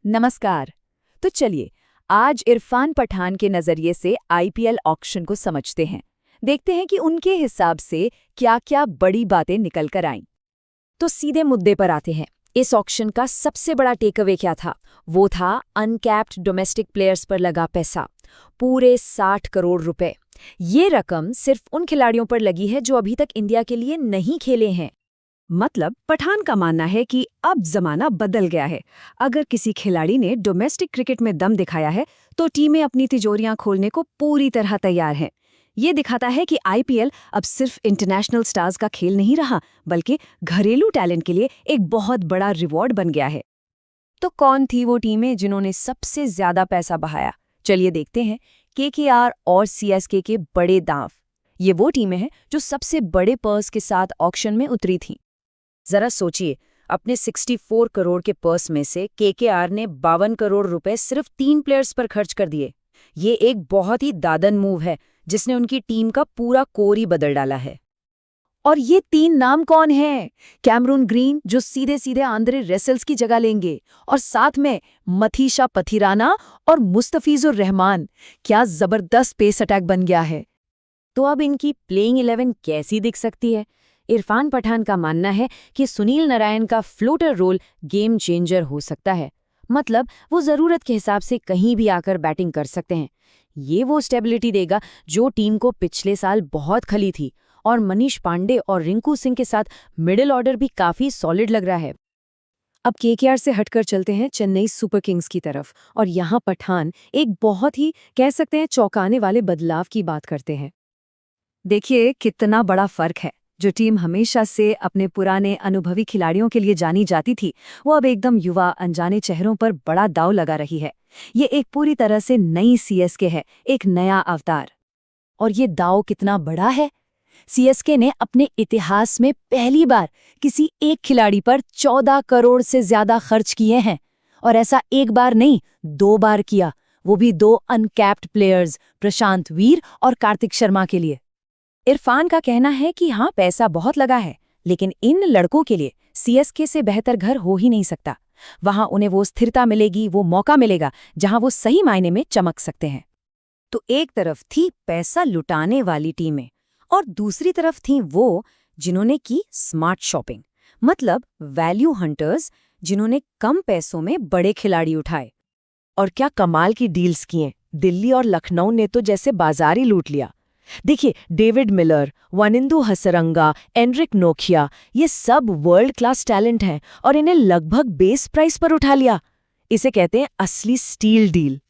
नमस्कार। तो चलिए आज इरफान पठान के नजरिए से आईपीएल ऑक्शन को समझते हैं। देखते हैं कि उनके हिसाब से क्या-क्या बड़ी बातें निकल कर आईं। तो सीधे मुद्दे पर आते हैं। इस ऑक्शन का सबसे बड़ा टेकअवे क्या था? वो था अनकैप्ड डोमेस्टिक प्लेयर्स पर लगा पैसा, पूरे 60 करोड़ रुपए। ये रकम सिर्फ उन खिलाड़ियों पर लगी है जो अभी तक इंडिया के लिए नहीं खेले हैं। मतलब पठान का मानना है कि अब जमाना बदल गया है। अगर किसी खिलाड़ी ने डोमेस्टिक क्रिकेट में दम दिखाया है तो टीमें अपनी तिजोरियां खोलने को पूरी तरह तैयार हैं। ये दिखाता है कि आईपीएल अब सिर्फ इंटरनेशनल स्टार्स का खेल नहीं रहा, बल्कि घरेलू टैलेंट के लिए एक बहुत बड़ा रिवॉर्ड बन गया है। तो कौन थी वो टीमें जिन्होंने सबसे ज्यादा पैसा बहाया? चलिए देखते हैं। केकेआर और सीएसके के बड़े दांव। ये वो टीमें हैं जो सबसे बड़े पर्स के साथ ऑक्शन में उतरी थीं। जरा सोचिए, अपने 64 करोड़ के पर्स में से केकेआर ने 52 करोड़ रुपए सिर्फ 3 प्लेयर्स पर खर्च कर दिए। ये एक बहुत ही दादन मूव है जिसने उनकी टीम का पूरा कोर ही बदल डाला है। और ये 3 नाम कौन हैं? कैमरून ग्रीन जो सीधे सीधे आंद्रे रसेल्स की जगह लेंगे, और साथ में मथीशा पथिराना और मुस्तफिजुर रहमान। क्या जबरदस्त पेस अटैक बन गया है। तो अब इनकी प्लेइंग 11 कैसी दिख सकती है? इरफान पठान का मानना है कि सुनील नारायण का फ्लोटर रोल गेम चेंजर हो सकता है। मतलब वो जरूरत के हिसाब से कहीं भी आकर बैटिंग कर सकते हैं। ये वो स्टेबिलिटी देगा जो टीम को पिछले साल बहुत खली थी, और मनीष पांडे और रिंकू सिंह के साथ मिडिल ऑर्डर भी काफी सॉलिड लग रहा है। अब केकेआर से हटकर चलते हैं चेन्नई सुपर किंग्स की तरफ, और यहाँ पठान एक बहुत ही कह सकते हैं चौंकाने वाले बदलाव की बात करते हैं। देखिए कितना बड़ा फर्क है। जो टीम हमेशा से अपने पुराने अनुभवी खिलाड़ियों के लिए जानी जाती थी, वो अब एकदम युवा अनजाने चेहरों पर बड़ा दांव लगा रही है। ये एक पूरी तरह से नई सीएसके है, एक नया अवतार। और ये दांव कितना बड़ा है? सीएसके ने अपने इतिहास में पहली बार किसी एक खिलाड़ी पर 14 करोड़ से ज्यादा खर्च किए हैं। और ऐसा एक बार नहीं, 2 बार किया, वो भी 2 अनकैप्ड प्लेयर्स, प्रशांत वीर और कार्तिक शर्मा के लिए। इरफान का कहना है कि हाँ, पैसा बहुत लगा है, लेकिन इन लड़कों के लिए सीएसके से बेहतर घर हो ही नहीं सकता। वहां उन्हें वो स्थिरता मिलेगी, वो मौका मिलेगा जहां वो सही मायने में चमक सकते हैं। तो एक तरफ थी पैसा लुटाने वाली टीमें, और दूसरी तरफ थी वो जिन्होंने की स्मार्ट शॉपिंग, मतलब वैल्यू हंटर्स, जिन्होंने कम पैसों में बड़े खिलाड़ी उठाए। और क्या कमाल की डील्स किए। दिल्ली और लखनऊ ने तो जैसे बाजार ही लूट लिया। देखिए, David Miller, Wanindu Hasaranga, Anrich नोकिया, ये सब वर्ल्ड क्लास टैलेंट हैं, और इन्हें लगभग बेस प्राइस पर उठा लिया। इसे कहते हैं असली स्टील डील।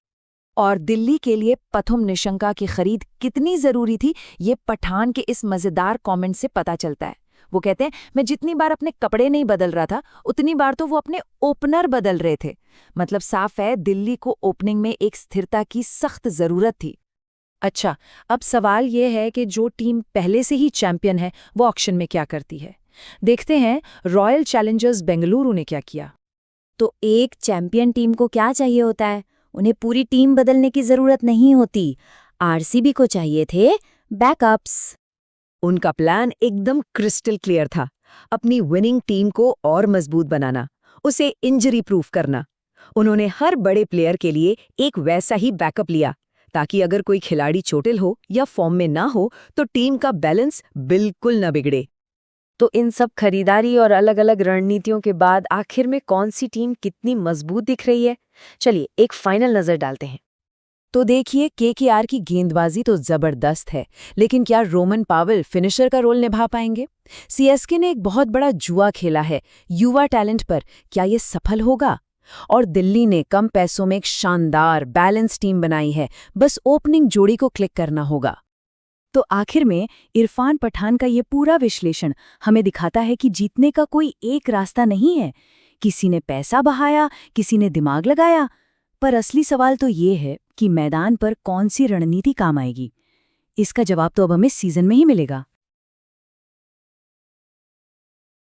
और दिल्ली के लिए पथुम निशंका की खरीद कितनी जरूरी थी, ये पठान के इस मजेदार कमेंट से पता चलता है। वो कहते हैं, मैं जितनी बार अपने कपड़े नहीं बदल रहा था, उतनी बार तो वो अपने ओपनर बदल रहे थे। मतलब साफ है, दिल्ली को ओपनिंग में एक स्थिरता की सख्त जरूरत थी। अच्छा, अब सवाल ये है कि जो टीम पहले से ही चैंपियन है, वो ऑक्शन में क्या करती है। देखते हैं रॉयल चैलेंजर्स बेंगलुरु ने क्या किया। तो एक चैंपियन टीम को क्या चाहिए होता है? उन्हें पूरी टीम बदलने की जरूरत नहीं होती। आरसीबी को चाहिए थे बैकअप्स। उनका प्लान एकदम क्रिस्टल क्लियर था। अपनी विनिंग टीम को और मजबूत बनाना, उसे इंजरी प्रूफ करना। उन्होंने हर बड़े प्लेयर के लिए एक वैसा ही बैकअप लिया, ताकि अगर कोई खिलाड़ी चोटिल हो या फॉर्म में ना हो तो टीम का बैलेंस बिल्कुल न बिगड़े। तो इन सब खरीदारी और अलग अलग रणनीतियों के बाद आखिर में कौन सी टीम कितनी मजबूत दिख रही है? चलिए एक फाइनल नजर डालते हैं। तो देखिए, केकेआर की गेंदबाजी तो जबरदस्त है, लेकिन क्या रोमन पावेल फिनिशर का रोल निभा पाएंगे? सीएसके ने एक बहुत बड़ा जुआ खेला है युवा टैलेंट पर, क्या ये सफल होगा? और दिल्ली ने कम पैसों में एक शानदार बैलेंस टीम बनाई है, बस ओपनिंग जोड़ी को क्लिक करना होगा। तो आखिर में इरफान पठान का ये पूरा विश्लेषण हमें दिखाता है कि जीतने का कोई एक रास्ता नहीं है। किसी ने पैसा बहाया, किसी ने दिमाग लगाया, पर असली सवाल तो ये है कि मैदान पर कौन सी रणनीति काम आएगी। इसका जवाब तो अब हमें सीजन में ही मिलेगा।